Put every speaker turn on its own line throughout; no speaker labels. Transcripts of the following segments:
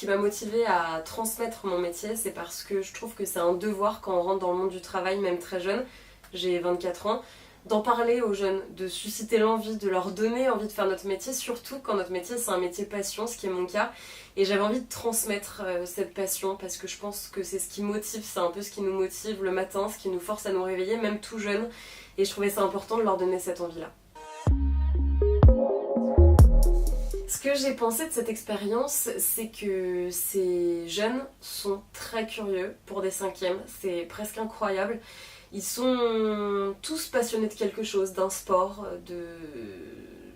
qui m'a motivée à transmettre mon métier, c'est parce que je trouve que c'est un devoir quand on rentre dans le monde du travail, même très jeune, j'ai 24 ans, d'en parler aux jeunes, de susciter l'envie, de leur donner envie de faire notre métier, surtout quand notre métier c'est un métier passion, ce qui est mon cas. Et j'avais envie de transmettre cette passion parce que je pense que c'est ce qui motive, c'est un peu ce qui nous motive le matin, ce qui nous force à nous réveiller, même tout jeune. Et je trouvais ça important de leur donner cette envie-là. Ce que j'ai pensé de cette expérience, c'est que ces jeunes sont très curieux pour des cinquièmes, c'est presque incroyable. Ils sont tous passionnés de quelque chose, d'un sport,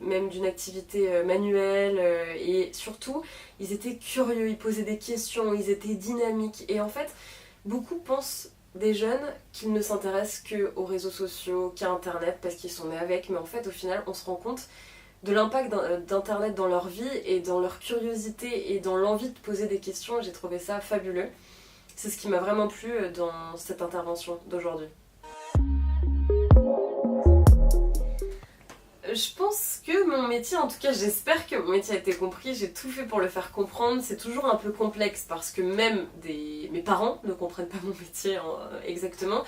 même d'une activité manuelle, et surtout, ils étaient curieux, ils posaient des questions, ils étaient dynamiques. Et en fait, beaucoup pensent des jeunes qu'ils ne s'intéressent qu'aux réseaux sociaux, qu'à Internet, parce qu'ils sont nés avec, mais en fait, au final, on se rend compte de l'impact d'Internet dans leur vie et dans leur curiosité et dans l'envie de poser des questions. J'ai trouvé ça fabuleux. C'est ce qui m'a vraiment plu dans cette intervention d'aujourd'hui. Je pense que mon métier, en tout cas j'espère que mon métier a été compris, j'ai tout fait pour le faire comprendre. C'est toujours un peu complexe parce que même mes parents ne comprennent pas mon métier exactement.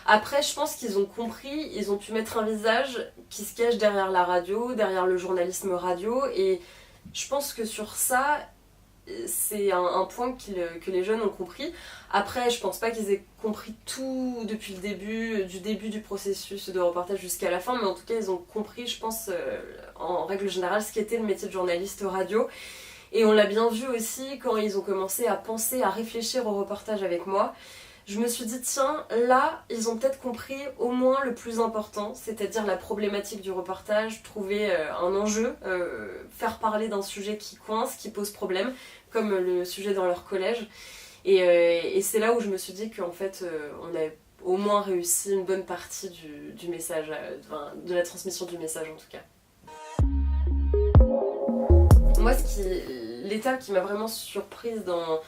Après je pense qu'ils ont compris, ils ont pu mettre un visage qui se cache derrière la radio, derrière le journalisme radio, et je pense que sur ça, c'est un point que les jeunes ont compris. Après, je pense pas qu'ils aient compris tout depuis le début du processus de reportage jusqu'à la fin, mais en tout cas, ils ont compris, je pense, en règle générale, ce qu'était le métier de journaliste radio. Et on l'a bien vu aussi quand ils ont commencé à penser, à réfléchir au reportage avec moi. Je me suis dit, tiens, là, ils ont peut-être compris au moins le plus important, c'est-à-dire la problématique du reportage, trouver un enjeu, faire parler d'un sujet qui coince, qui pose problème, comme le sujet dans leur collège. Et c'est là où je me suis dit qu'en fait, on a au moins réussi une bonne partie du message, de la transmission du message en tout cas. Moi, l'étape qui m'a vraiment surprise dans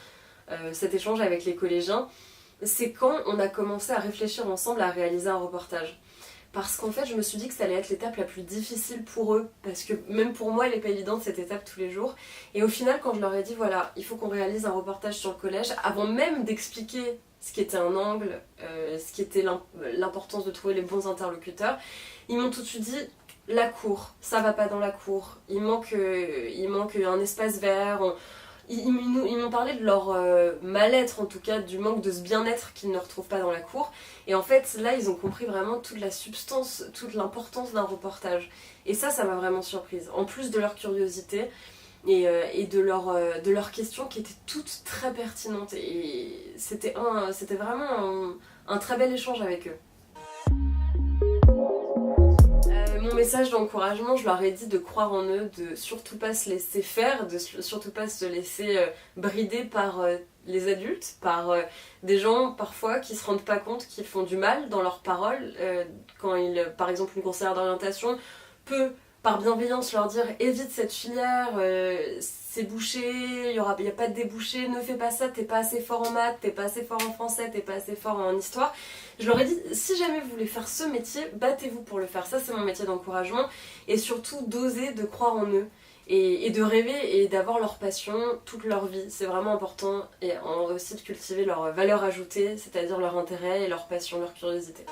cet échange avec les collégiens, c'est quand on a commencé à réfléchir ensemble à réaliser un reportage. Parce qu'en fait, je me suis dit que ça allait être l'étape la plus difficile pour eux, parce que même pour moi, elle n'est pas évidente cette étape tous les jours. Et au final, quand je leur ai dit, voilà, il faut qu'on réalise un reportage sur le collège, avant même d'expliquer ce qu'était un angle, ce qui était l'importance de trouver les bons interlocuteurs, ils m'ont tout de suite dit, la cour, ça va pas dans la cour, il manque un espace vert. Ils m'ont parlé de leur mal-être, en tout cas du manque de ce bien-être qu'ils ne retrouvent pas dans la cour. Et en fait, là, ils ont compris vraiment toute la substance, toute l'importance d'un reportage. Et ça m'a vraiment surprise. En plus de leur curiosité et de leurs questions qui étaient toutes très pertinentes. Et c'était vraiment un très bel échange avec eux. Mon message d'encouragement, je leur ai dit de croire en eux, de surtout pas se laisser faire, de surtout pas se laisser brider par les adultes, par des gens parfois qui se rendent pas compte qu'ils font du mal dans leurs paroles. Quand par exemple une conseillère d'orientation peut par bienveillance leur dire évite cette filière, c'est bouché, il y a pas de débouché, ne fais pas ça, t'es pas assez fort en maths, t'es pas assez fort en français, t'es pas assez fort en histoire. Je leur ai dit, si jamais vous voulez faire ce métier, battez-vous pour le faire. Ça, c'est mon métier d'encouragement. Et surtout, d'oser, de croire en eux. Et de rêver et d'avoir leur passion toute leur vie. C'est vraiment important. Et aussi de cultiver leur valeur ajoutée, c'est-à-dire leur intérêt et leur passion, leur curiosité.